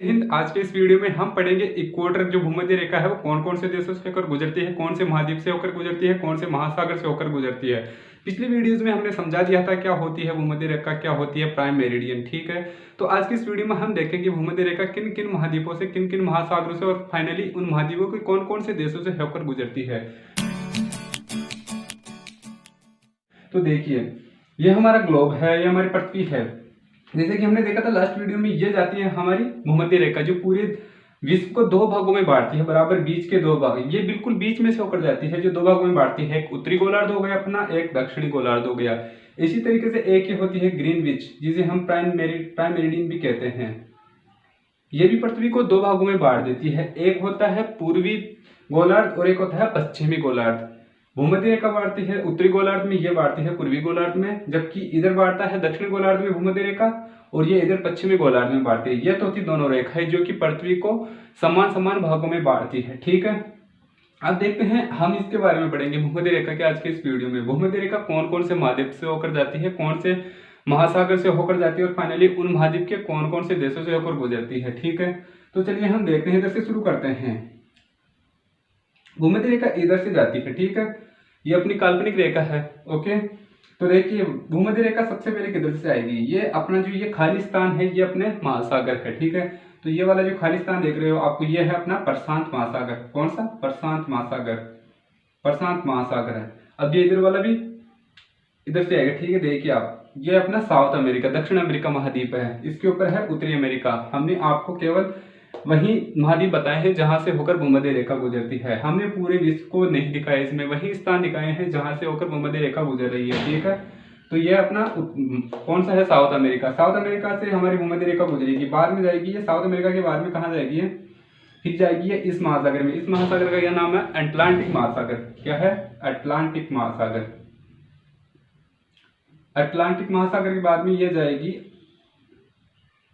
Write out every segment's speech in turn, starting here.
हिंद आज के इस वीडियो में हम पढ़ेंगे इक्वेटर जो भूमध्य रेखा है वो कौन कौन से देशों से होकर गुजरती है, कौन से महाद्वीप से होकर गुजरती है, कौन से महासागर से होकर गुजरती है। पिछली वीडियोस में हमने समझा दिया था क्या होती है भूमध्य रेखा, क्या होती है प्राइम मेरिडियन। ठीक है, तो आज की इस वीडियो में हम देखेंगे भूमध्य रेखा किन किन महाद्वीपों से, किन किन महासागरों से और फाइनली उन महाद्वीपों के कौन कौन से देशों से होकर गुजरती है। तो देखिए, ये हमारा ग्लोब है, ये हमारी पृथ्वी है। जैसे कि हमने देखा था लास्ट वीडियो में, ये जाती है हमारी भूमध्य रेखा जो पूरे विश्व को दो भागों में बांटती है, बराबर बीच के दो भाग। ये बिल्कुल बीच में से होकर जाती है, जो दो भागों में बांटती है। एक उत्तरी गोलार्ध हो गया अपना, एक दक्षिणी गोलार्ध हो गया। इसी तरीके से एक ही होती है ग्रीनविच, जिसे हम प्राइम मेरिडियन भी कहते हैं। ये भी पृथ्वी को दो भागों में बांट देती है। एक होता है पूर्वी गोलार्ध और एक होता है पश्चिमी गोलार्ध। भूमध्य रेखा बांटती है उत्तरी गोलार्ध में, ये बांटती है पूर्वी गोलार्ध में, जबकि इधर बांटता है दक्षिणी गोलार्ध में भूमध्य रेखा, और ये इधर पश्चिमी गोलार्ध में बांटती है। ये तो होती दोनों रेखाएं जो कि पृथ्वी को समान समान भागों में बांटती है। ठीक है, अब देखते हैं, हम इसके बारे में पढ़ेंगे भूमध्य रेखा के आज के इस वीडियो में। भूमध्य रेखा कौन कौन से महाद्वीप से होकर जाती है, कौन से महासागर से होकर जाती है, और फाइनली उन महाद्वीप के कौन कौन से देशों से होकर गुजरती है। ठीक है, तो चलिए हम देखते हैं, इधर से शुरू करते हैं। भूमध्य रेखा इधर से जाती है। ठीक है, ये अपनी काल्पनिक रेखा है। ओके, तो देखिए भूमध्य रेखा सबसे पहले किधर से आएगी, ये अपना जो ये खाली स्थान है ये अपने महासागर है। ठीक है, तो ये वाला जो खाली स्थान देख रहे हो आपको, ये है अपना प्रशांत महासागर। कौन सा? प्रशांत महासागर। प्रशांत महासागर है। अब ये इधर वाला भी इधर से आएगा। ठीक है, देखिए आप, ये अपना साउथ अमेरिका, दक्षिण अमेरिका महाद्वीप है। इसके ऊपर है उत्तरी अमेरिका। हमने आपको केवल वही महाद्वीप बताए हैं जहां से होकर भूमध्य रेखा गुजरती है। हमने पूरे विश्व को नहीं दिखाया, इसमें वही स्थान दिखाए हैं जहां से होकर भूमध्य रेखा गुजर रही है। ठीक है, तो ये अपना कौन सा है? South America. साउथ अमेरिका से हमारी भूमध्य रेखा गुजरेगी, बाद में जाएगी ये साउथ अमेरिका के बाद में कहाँ जाएगी है? फिर जाएगी ये इस महासागर में। इस महासागर का क्या नाम है? अटलांटिक महासागर। क्या है? अटलांटिक महासागर। अटलांटिक महासागर के बाद में ये जाएगी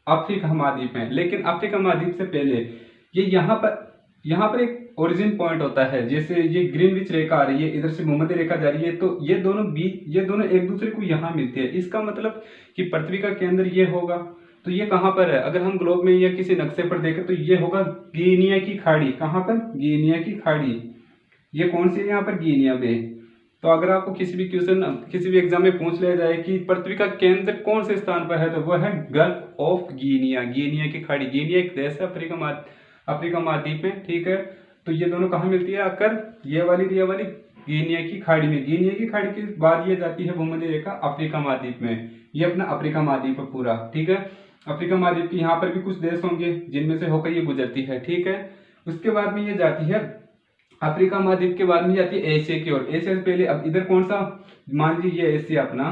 अफ्रीका महाद्वीप में। लेकिन अफ्रीका महाद्वीप से पहले ये यहाँ पर एक ओरिजिन पॉइंट होता है। जैसे ये ग्रीनविच रेखा आ रही है, इधर से भूमध्य रेखा जा रही है, तो ये दोनों एक दूसरे को यहाँ मिलती है। इसका मतलब कि पृथ्वी का केंद्र ये होगा। तो ये कहाँ पर है? अगर हम ग्लोब में या किसी नक्शे पर देखें तो ये होगा गिनिया की खाड़ी। कहाँ पर? गिनिया की खाड़ी। ये कौन सी है यहाँ पर? गिनिया बे। तो अगर आपको किसी भी एग्जाम में पूछ लिया जाए कि पृथ्वी का केंद्र कौन से स्थान पर है, तो वह है गल्फ ऑफ गिनिया, गिनिया की खाड़ी। गिनिया एक देश है अफ्रीका महाद्वीप में। ठीक है, तो ये दोनों कहाँ मिलती है आकर? ये वाली गिनिया की खाड़ी में। गिनिया की खाड़ी के बाद ये जाती है भूमध्य रेखा अफ्रीका महाद्वीप में। ये अपना अफ्रीका महाद्वीप है पूरा। ठीक है, अफ्रीका महाद्वीप के यहाँ पर भी कुछ देश होंगे जिनमें से होकर ये गुजरती है। ठीक है, उसके बाद में ये जाती है अफ्रीका महाद्वीप के बाद में जाती है एशिया की ओर। एशिया से पहले अब इधर कौन सा? मान लीजिए एशिया अपना,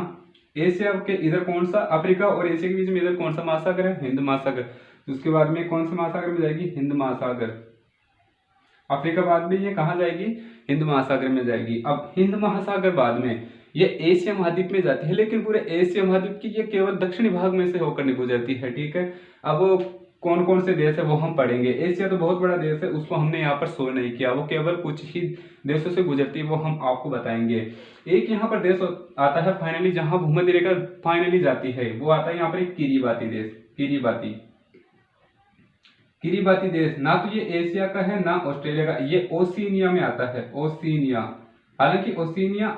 एशिया के इधर कौन सा? अफ्रीका और एशिया के बीच में इधर कौन सा महासागर है? हिंद महासागर। उसके बाद में कौन सा महासागर में जाएगी? हिंद महासागर। अफ्रीका बाद में ये कहाँ जाएगी? हिंद महासागर में जाएगी। अब हिंद महासागर बाद में ये एशिया महाद्वीप में जाती है, लेकिन पूरे एशिया महाद्वीप की ये केवल दक्षिणी भाग में से होकर नहीं गुजरती है। ठीक है, अब वो कौन कौन से देश है वो हम पढ़ेंगे। एशिया तो बहुत बड़ा देश है, उसको हमने यहाँ पर शो नहीं किया, वो केवल कुछ ही देशों से गुजरती है, वो हम आपको बताएंगे। एक यहाँ पर देश आता है फाइनली जहाँ भूमध्य रेखा फाइनली जाती है, वो आता है यहाँ पर एक किरीबाती देश। किरीबाती देश ना तो ये एशिया का है ना ऑस्ट्रेलिया का, ये ओशिनिया में आता है। ओशिनिया, हालांकि ओशिनिया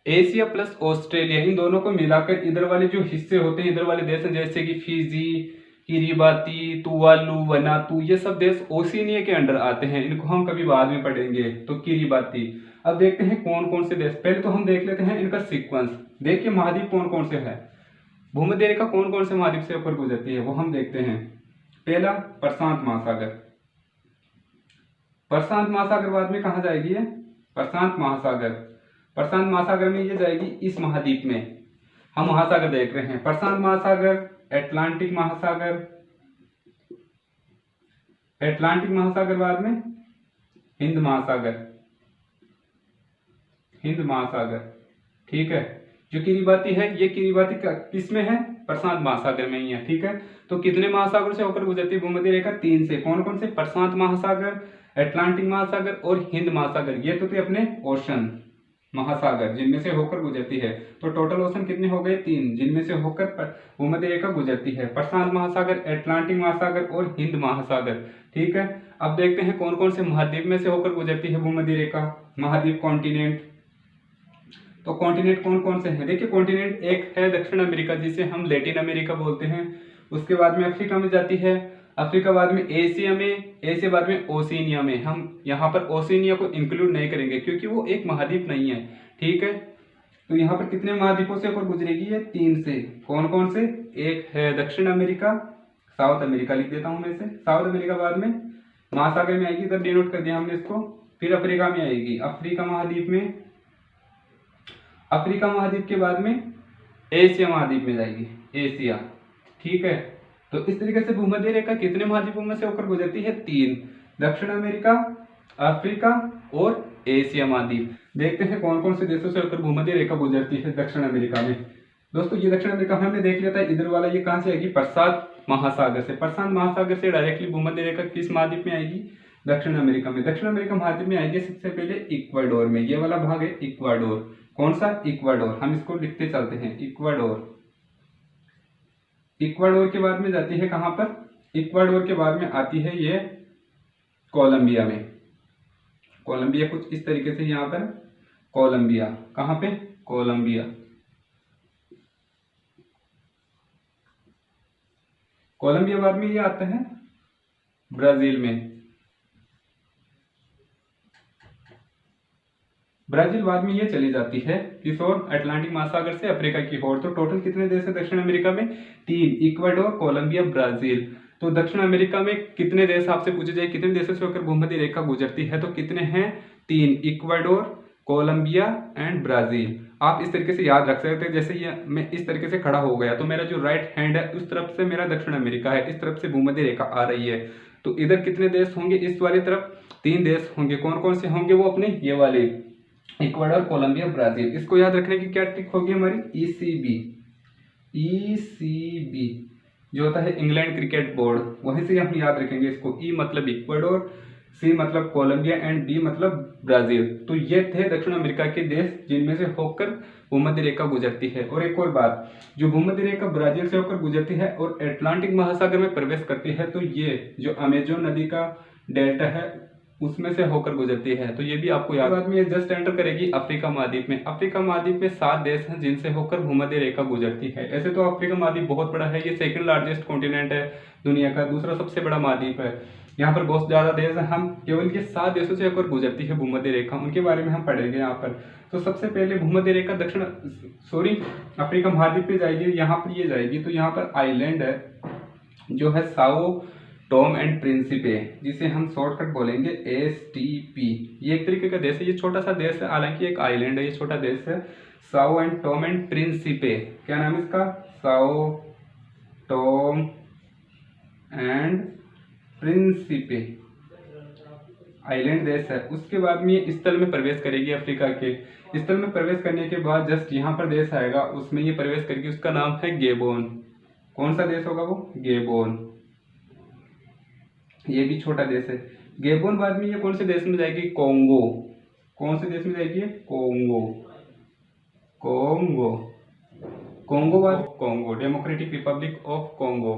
एशिया प्लस ऑस्ट्रेलिया इन दोनों को मिलाकर इधर वाले जो हिस्से होते हैं, इधर वाले देश हैं जैसे कि फिजी, किरीबाती, तुवालू, वनातू, ये सब देश ओशिनिया के अंडर आते हैं। इनको हम कभी बाद में पढ़ेंगे। तो किरीबाती। अब देखते हैं कौन कौन से देश। पहले तो हम देख लेते हैं इनका सीक्वेंस। देखिए महाद्वीप कौन कौन से है, भूमध्य रेखा कौन कौन से महाद्वीप से होकर गुजरती है वो हम देखते हैं। पहला प्रशांत महासागर। प्रशांत महासागर बाद में कहाँ जाएगी है? प्रशांत महासागर। प्रशांत महासागर में ये जाएगी इस महाद्वीप में। हम महासागर देख रहे हैं, प्रशांत महासागर, अटलांटिक महासागर, अटलांटिक महासागर बाद में हिंद महासागर, हिंद महासागर। ठीक है, जो किरीबाती है ये किरीबाती किस में है? प्रशांत महासागर में ही है। ठीक है, तो कितने महासागर से होकर गुजरती है भूमध्य रेखा? 3 से। कौन कौन से? प्रशांत महासागर, अटलांटिक महासागर और हिंद महासागर। ये तो थे अपने ओशन। महासागर जिनमें से होकर गुजरती है। तो टोटल ओशन कितने हो गए? 3, जिनमें से होकर भूमध्य रेखा गुजरती है। प्रशांत महासागर, अटलांटिक महासागर और हिंद महासागर। ठीक है, अब देखते हैं कौन कौन से महाद्वीप में से होकर गुजरती है भूमध्य रेखा। महाद्वीप, कॉन्टिनेंट। तो कॉन्टिनेंट कौन कौन से हैं? देखिए, कॉन्टिनेंट एक है दक्षिण अमेरिका, जिसे हम लैटिन अमेरिका बोलते हैं। उसके बाद में अफ्रीका में जाती है, अफ्रीका बाद में एशिया में, एशिया बाद में ओशिनिया में। हम यहाँ पर ओशिनिया को इंक्लूड नहीं करेंगे क्योंकि वो एक महाद्वीप नहीं है। ठीक है, तो यहाँ पर कितने महाद्वीपों से होकर गुजरेगी? ये 3 से। कौन कौन से? एक है दक्षिण अमेरिका, साउथ अमेरिका लिख देता हूं मैं इसे। साउथ अमेरिका बाद में महासागर में आएगी, इधर डिनोट कर दिया हमने इसको। फिर अफ्रीका में आएगी, अफ्रीका महाद्वीप में, अफ्रीका महाद्वीप के बाद में एशिया महाद्वीप में जाएगी, एशिया। ठीक है, तो इस तरीके से भूमध्य रेखा कितने महाद्वीपों में से होकर गुजरती है? 3, दक्षिण अमेरिका, अफ्रीका और एशिया महाद्वीप। देखते हैं कौन कौन से देशों से होकर भूमध्य रेखा गुजरती है दक्षिण अमेरिका में। दोस्तों, ये दक्षिण अमेरिका हमने देख लिया था, इधर वाला ये कहां से आएगी? प्रशांत महासागर से। प्रशांत महासागर से डायरेक्टली भूमध्य रेखा किस महाद्वीप में आएगी? दक्षिण अमेरिका में। दक्षिण अमेरिका महाद्वीप में आएगी सबसे पहले इक्वाडोर में। ये वाला भाग है इक्वाडोर। कौन सा? इक्वाडोर। हम इसको लिखते चलते हैं, इक्वाडोर। इक्वाडोर के बाद में जाती है कहां पर? इक्वाडोर के बाद में आती है ये कोलंबिया में। कोलंबिया कुछ इस तरीके से, यहाँ पर कोलंबिया। कहां पे? कोलंबिया। कोलंबिया बाद में ये आता है ब्राजील में। ब्राजील बाद में ये चली जाती है किस ओर? अटलांटिक महासागर से अफ्रीका की ओर। तो टोटल कितने देश है दक्षिण अमेरिका में? 3, इक्वाडोर, कोलंबिया, ब्राजील। तो दक्षिण अमेरिका में कितने देश आपसे पूछे जाए कितने देशों से होकर भूमध्य रेखा गुजरती है, तो कितने हैं? 3, इक्वाडोर, कोलंबिया एंड ब्राजील। आप इस तरीके से याद रख सकते हैं। जैसे ये मैं इस तरीके से खड़ा हो गया तो मेरा जो राइट हैंड है उस तरफ से मेरा दक्षिण अमेरिका है, इस तरफ से भूमध्य रेखा आ रही है। तो इधर कितने देश होंगे? इस वाली तरफ 3 देश होंगे। कौन कौन से होंगे? वो अपने ये वाले इक्वाडोर, कोलंबिया, ब्राजील। इसको याद रखने की क्या ट्रिक होगी हमारी? ईसीबी। ईसीबी जो होता है इंग्लैंड क्रिकेट बोर्ड, वहीं से हम याद रखेंगे इसको। ई मतलब इक्वाडोर, सी मतलब कोलंबिया एंड बी मतलब ब्राजील। तो ये थे दक्षिण अमेरिका के देश जिनमें से होकर भूमध्य रेखा गुजरती है। और एक और बात, जो भूमध्य रेखा ब्राजील से होकर गुजरती है और अटलांटिक महासागर में प्रवेश करती है, तो ये जो अमेजोन नदी का डेल्टा है उसमें से होकर गुजरती है। तो ये भी आपको याद। बाद में ये जस्ट एंटर करेगी अफ्रीका महाद्वीप में। अफ्रीका महाद्वीप में 7 देश हैं जिनसे होकर भूमध्य रेखा गुजरती है। ऐसे तो अफ्रीका महाद्वीप बहुत बड़ा है, ये सेकंड लार्जेस्ट कॉन्टिनेंट है दुनिया का, दूसरा सबसे बड़ा महाद्वीप है। यहाँ पर बहुत ज्यादा देश है। हम केवल ये 7 देशों से होकर गुजरती है भूमध्य रेखा, उनके बारे में हम पढ़ेंगे यहाँ पर। तो सबसे पहले भूमध्य रेखा अफ्रीका महाद्वीप पे जाएगी, यहाँ पर ये जाएगी। तो यहाँ पर आइलैंड है जो है साओ टॉम एंड प्रिंसिपे, जिसे हम शॉर्टकट बोलेंगे STP। ये एक तरीके का देश है, ये छोटा सा देश है, हालांकि एक आइलैंड है, ये छोटा देश है। Sao and Tom and Principe, क्या नाम है इसका? Sao Tom and Principe island देश है। उसके बाद में ये स्थल में प्रवेश करेगी अफ्रीका के। स्थल में प्रवेश करने के बाद जस्ट यहाँ पर देश आएगा, उसमें ये प्रवेश करेगी, उसका नाम है गेबोन। कौन सा देश होगा वो? गेबोन। ये भी छोटा देश है। गेबोन बाद में ये कौन से देश में जाएगी? कोंगो। कौन से देश में जाएगी? कोंगो। कोंगो। कोंगो बाद Congo, democratic Republic of Congo.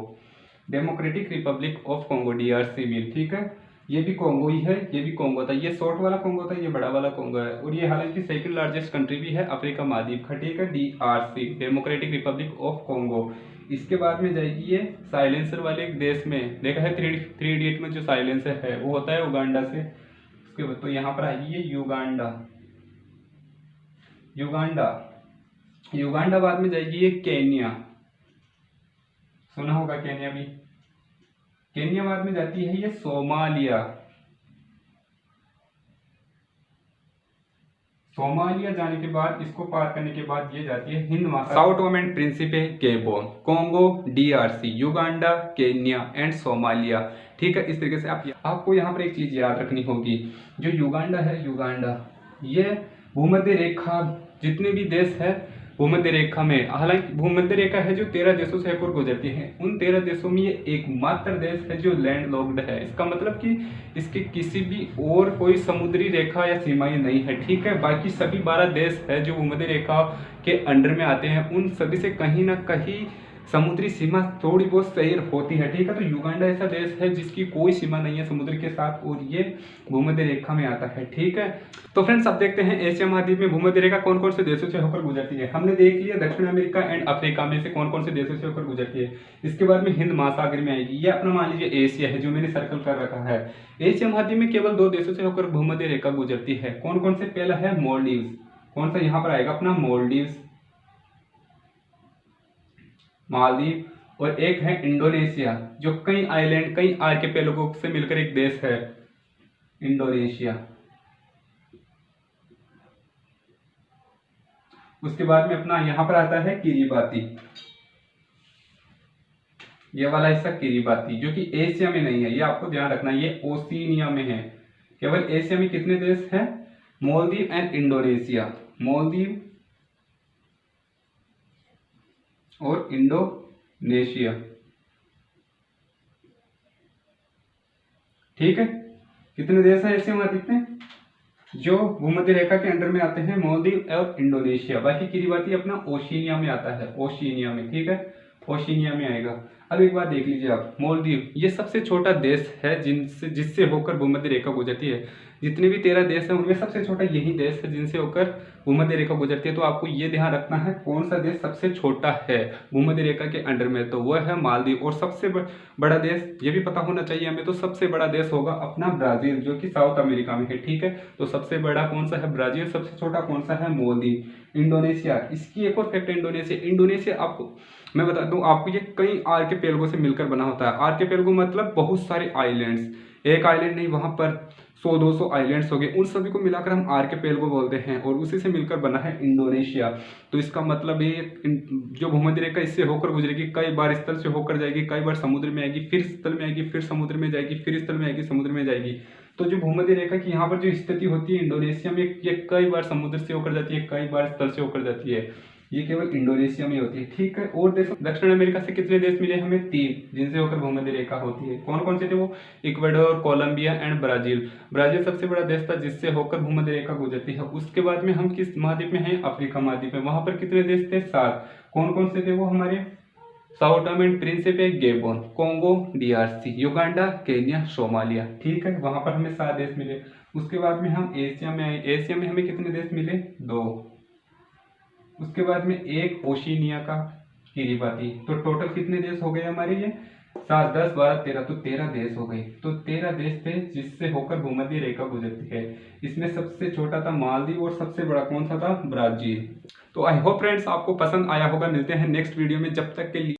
Democratic Republic of Congo, DRC भी। ठीक है, ये भी कोंगो ही है, ये भी कोंगो था। ये शॉर्ट वाला कोंगो था, ये बड़ा वाला कोंगो है। और ये हालांकि सेकंड लार्जेस्ट कंट्री भी है अफ्रीका महाद्वीप का। ठीक है, DRC, democratic Republic of Congo. इसके बाद में जाएगी ये साइलेंसर वाले देश में। देखा है 3 इडियट में जो साइलेंसर है वो होता है उगांडा से। उसके बाद तो यहाँ पर आएगी ये युगांडा। युगांडा। युगांडा बाद में जाएगी ये केन्या, सुना होगा केन्या भी। केन्या बाद में जाती है ये सोमालिया। सोमालिया जाने के बाद, इसको पार करने के बाद ये जाती है हिंद महासागर। Sao Tomé and Principe, गेबोन, Congo, DRC, Uganda, Kenya and Somalia. ठीक है, इस तरीके से आपको यहाँ पर एक चीज याद रखनी होगी। जो युगांडा है, युगांडा ये भूमध्य रेखा जितने भी देश है भूमध्य रेखा में। हालांकि भूमध्य रेखा है जो 13 देशों से होकर गुजरती है, उन 13 देशों में ये एकमात्र देश है जो लैंड लॉक्ड है। इसका मतलब कि इसके किसी भी और कोई समुद्री रेखा या सीमाएं नहीं है, ठीक है। बाकी सभी 12 देश है जो भूमध्य रेखा के अंडर में आते हैं, उन सभी से कहीं ना कहीं समुद्री सीमा थोड़ी बहुत शेयर होती है, ठीक है। तो युगांडा ऐसा देश है जिसकी कोई सीमा नहीं है समुद्र के साथ और ये भूमध्य रेखा में आता है, ठीक है। तो फ्रेंड्स अब देखते हैं एशिया महाद्वीप में भूमध्य रेखा कौन कौन से देशों से होकर गुजरती है। हमने देख लिया दक्षिण अमेरिका एंड अफ्रीका में से कौन कौन से देशों से होकर गुजरती है। इसके बाद में हिंद महासागर में आएगी, ये अपना मान लीजिए एशिया है जो मैंने सर्कल कर रखा है। एशिया महाद्वीप में केवल 2 देशों से होकर भूमध्य रेखा गुजरती है। कौन कौन से? पहला है मोलडीव्स। कौन सा यहाँ पर आएगा? अपना मोलडीव्स, मालदीव। और एक है इंडोनेशिया जो कई आइलैंड कई आर्किपेलागो से मिलकर एक देश है, इंडोनेशिया। उसके बाद में अपना यहां पर आता है किरिबाती, ये वाला हिस्सा किरिबाती जो कि एशिया में नहीं है, ये आपको ध्यान रखना, ये ओशिनिया में है। केवल एशिया में कितने देश हैं? मालदीव एंड इंडोनेशिया, मालदीव और इंडोनेशिया, ठीक है। कितने देश है एशिया महाद्वीप में जो भूमध्य रेखा के अंडर में आते हैं? मालदीव और इंडोनेशिया। बाकी किरिबाती अपना ओशिनिया में आता है, ओशिनिया में, ठीक है, ओशिनिया में आएगा। अब एक बात देख लीजिए आप, मालदीव ये सबसे छोटा देश है जिससे होकर भूमध्य रेखा गुजरती है। जितने भी 13 देश हैं उनमें सबसे छोटा यही देश है जिनसे होकर भूमध्य रेखा गुजरती है। तो आपको ये ध्यान रखना है कौन सा देश सबसे छोटा है भूमध्य रेखा के अंडर में, तो वह है मालदीव। और सबसे बड़ा देश ये भी पता होना चाहिए हमें, तो सबसे बड़ा देश होगा अपना ब्राजील जो कि साउथ अमेरिका में है, ठीक है। तो सबसे बड़ा कौन सा है? ब्राजील। सबसे छोटा कौन सा है? मालदीव। इंडोनेशिया, इसकी एक और फैक्ट है इंडोनेशिया आपको मैं बता दूं, आपको ये कई आर्किपेलागो से मिलकर बना होता है। आर्किपेलागो मतलब बहुत सारे आइलैंड्स, एक आइलैंड नहीं, वहां पर 100-200 आइलैंड्स हो गए, उन सभी को मिलाकर हम आर्किपेलागो बोलते हैं और उसी से मिलकर बना है इंडोनेशिया। तो इसका मतलब ये जो भूमध्य रेखा इससे होकर गुजरेगी, कई बार स्थल से होकर जाएगी, कई बार समुद्र में आएगी, फिर स्थल में आएगी, फिर समुद्र में जाएगी, फिर स्थल में आएगी, समुद्र में जाएगी। तो जो भूमध्य रेखा की यहाँ पर जो स्थिति होती है इंडोनेशिया में, ये कई बार समुद्र से होकर जाती है, कई बार स्थल से होकर जाती है, ये केवल इंडोनेशिया में होती है, ठीक है। और देशों दक्षिण अमेरिका से कितने देश मिले हमें? 3, जिनसे होकर भूमध्य रेखा होती है। कौन कौन से थे वो? Ecuador, Colombia and Brazil. Brazil सबसे बड़ा देश था जिससे होकर भूमध्य रेखा गुजरती है। उसके बाद में हम किस महाद्वीप में हैं? अफ्रीका महाद्वीप में। वहां पर कितने देश थे? 7। कौन कौन से थे वो हमारे? Sao Tomé and Principe, गेबोन, Congo DRC, Uganda, Kenya, Somalia, ठीक है। वहां पर हमें 7 देश मिले। उसके बाद में हम एशिया में आए। एशिया में हमें कितने देश मिले? 2। उसके बाद में एक ओशिनिया का, किरिबाती। तो टोटल कितने देश हो गए हमारे? ये 7, 10, 12, 13, तो 13 देश हो गए। तो 13 देश थे जिससे होकर भूमध्य रेखा गुजरती है। इसमें सबसे छोटा था मालदीव और सबसे बड़ा कौन सा था? ब्राजील। तो आई होप फ्रेंड्स आपको पसंद आया होगा। मिलते हैं नेक्स्ट वीडियो में, जब तक के लिए